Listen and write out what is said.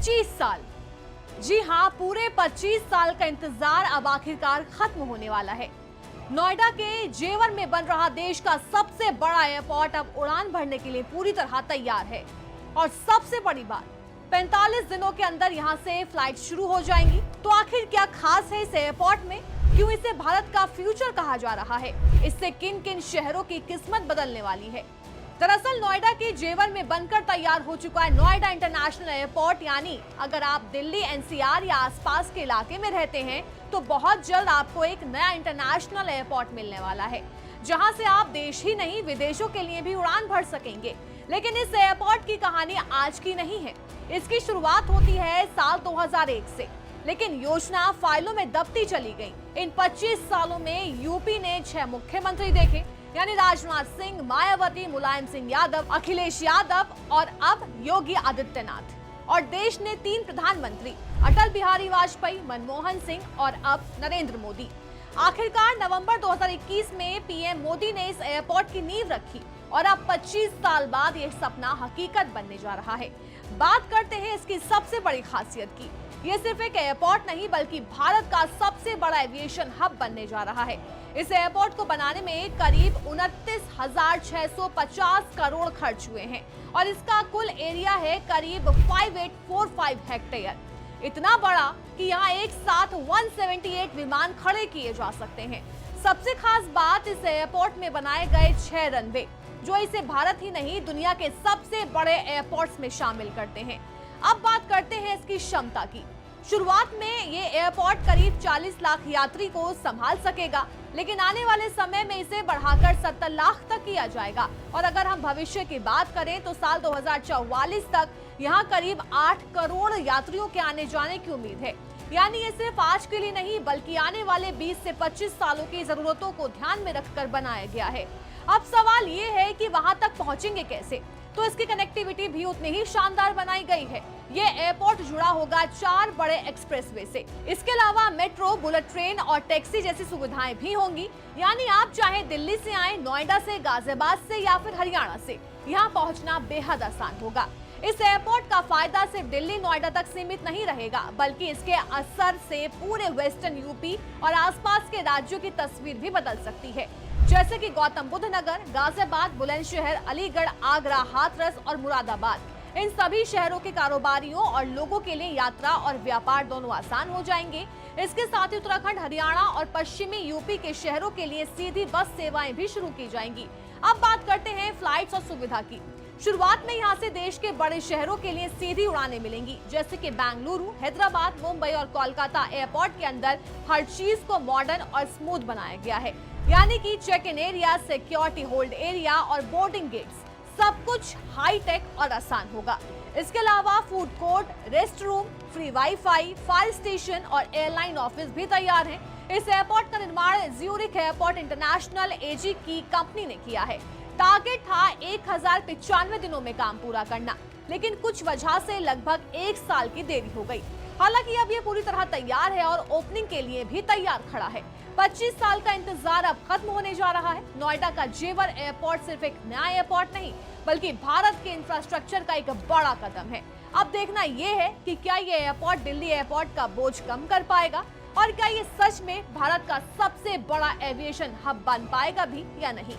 25 साल, जी हां, पूरे 25 साल का इंतजार अब आखिरकार खत्म होने वाला है। नोएडा के जेवर में बन रहा देश का सबसे बड़ा एयरपोर्ट अब उड़ान भरने के लिए पूरी तरह तैयार है। और सबसे बड़ी बात, 45 दिनों के अंदर यहां से फ्लाइट शुरू हो जाएंगी। तो आखिर क्या खास है इस एयरपोर्ट में? क्यों इसे भारत का फ्यूचर कहा जा रहा है? इससे किन किन शहरों की किस्मत बदलने वाली है? दरअसल नोएडा के जेवर में बनकर तैयार हो चुका है नोएडा इंटरनेशनल एयरपोर्ट। यानी अगर आप दिल्ली, एनसीआर या आसपास के इलाके में रहते हैं तो बहुत जल्द आपको एक नया इंटरनेशनल एयरपोर्ट मिलने वाला है, जहां से आप देश ही नहीं विदेशों के लिए भी उड़ान भर सकेंगे। लेकिन इस एयरपोर्ट की कहानी आज की नहीं है। इसकी शुरुआत होती है साल 2001 से, लेकिन योजना फाइलों में दबती चली गई। इन 25 सालों में यूपी ने 6 मुख्यमंत्री देखे, यानी राजनाथ सिंह, मायावती, मुलायम सिंह यादव, अखिलेश यादव और अब योगी आदित्यनाथ। और देश ने 3 प्रधानमंत्री, अटल बिहारी वाजपेयी, मनमोहन सिंह और अब नरेंद्र मोदी। आखिरकार नवंबर 2021 में पीएम मोदी ने इस एयरपोर्ट की नींव रखी और अब 25 साल बाद यह सपना हकीकत बनने जा रहा है। बात करते हैं इसकी सबसे बड़ी खासियत की। ये सिर्फ एक एयरपोर्ट नहीं बल्कि भारत का सबसे बड़ा एविएशन हब बनने जा रहा है। इस एयरपोर्ट को बनाने में करीब 29,650 करोड़ खर्च हुए हैं और इसका कुल एरिया है करीब 5845 हेक्टेयर। इतना बड़ा कि यहाँ एक साथ 178 विमान खड़े किए जा सकते हैं। सबसे खास बात, इस एयरपोर्ट में बनाए गए 6 रनवे जो इसे भारत ही नहीं दुनिया के सबसे बड़े एयरपोर्ट्स में शामिल करते हैं। अब बात करते हैं इसकी क्षमता की। शुरुआत में ये एयरपोर्ट करीब 40 लाख यात्री को संभाल सकेगा, लेकिन आने वाले समय में इसे बढ़ाकर 70 लाख तक किया जाएगा। और अगर हम भविष्य की बात करें तो साल 2044 तक यहाँ करीब 8 करोड़ यात्रियों के आने जाने की उम्मीद है। यानी ये सिर्फ आज के लिए नहीं बल्कि आने वाले 20 से 25 सालों की जरूरतों को ध्यान में रखकर बनाया गया है। अब सवाल ये है कि वहां तक पहुंचेंगे कैसे? तो इसकी कनेक्टिविटी भी उतनी ही शानदार बनाई गई है। ये एयरपोर्ट जुड़ा होगा 4 बड़े एक्सप्रेसवे से। इसके अलावा मेट्रो, बुलेट ट्रेन और टैक्सी जैसी सुविधाएं भी होंगी। यानी आप चाहे दिल्ली से आए, नोएडा से, गाजियाबाद से या फिर हरियाणा से, यहाँ पहुँचना बेहद आसान होगा। इस एयरपोर्ट का फायदा सिर्फ दिल्ली, नोएडा तक सीमित नहीं रहेगा, बल्कि इसके असर से पूरे वेस्टर्न यूपी और आसपास के राज्यों की तस्वीर भी बदल सकती है, जैसे कि गौतम बुद्ध नगर, गाजियाबाद, बुलंदशहर, अलीगढ़, आगरा, हाथरस और मुरादाबाद। इन सभी शहरों के कारोबारियों और लोगों के लिए यात्रा और व्यापार दोनों आसान हो जाएंगे। इसके साथ ही उत्तराखंड, हरियाणा और पश्चिमी यूपी के शहरों के लिए सीधी बस सेवाएं भी शुरू की जाएंगी। अब बात करते हैं फ्लाइट्स और सुविधा की। शुरुआत में यहाँ से देश के बड़े शहरों के लिए सीधी उड़ानें मिलेंगी, जैसे कि बेंगलुरु, हैदराबाद, मुंबई और कोलकाता। एयरपोर्ट के अंदर हर चीज को मॉडर्न और स्मूथ बनाया गया है, यानी कि check in area, security hold area और बोर्डिंग गेट्स, सब कुछ हाई टेक और आसान होगा। इसके अलावा food court, rest room, free WiFi, fire station और एयरलाइन ऑफिस भी तैयार हैं। इस एयरपोर्ट का निर्माण ज्यूरिख एयरपोर्ट इंटरनेशनल एजी की कंपनी ने किया है। टारगेट था 1095 दिनों में काम पूरा करना, लेकिन कुछ वजह से लगभग 1 साल की देरी हो गई। हालांकि अब ये पूरी तरह तैयार है और ओपनिंग के लिए भी तैयार खड़ा है। 25 साल का इंतजार अब खत्म होने जा रहा है। नोएडा का जेवर एयरपोर्ट सिर्फ एक नया एयरपोर्ट नहीं बल्कि भारत के इंफ्रास्ट्रक्चर का एक बड़ा कदम है। अब देखना यह है कि क्या ये एयरपोर्ट दिल्ली एयरपोर्ट का बोझ कम कर पाएगा और क्या ये सच में भारत का सबसे बड़ा एविएशन हब बन पाएगा भी या नहीं।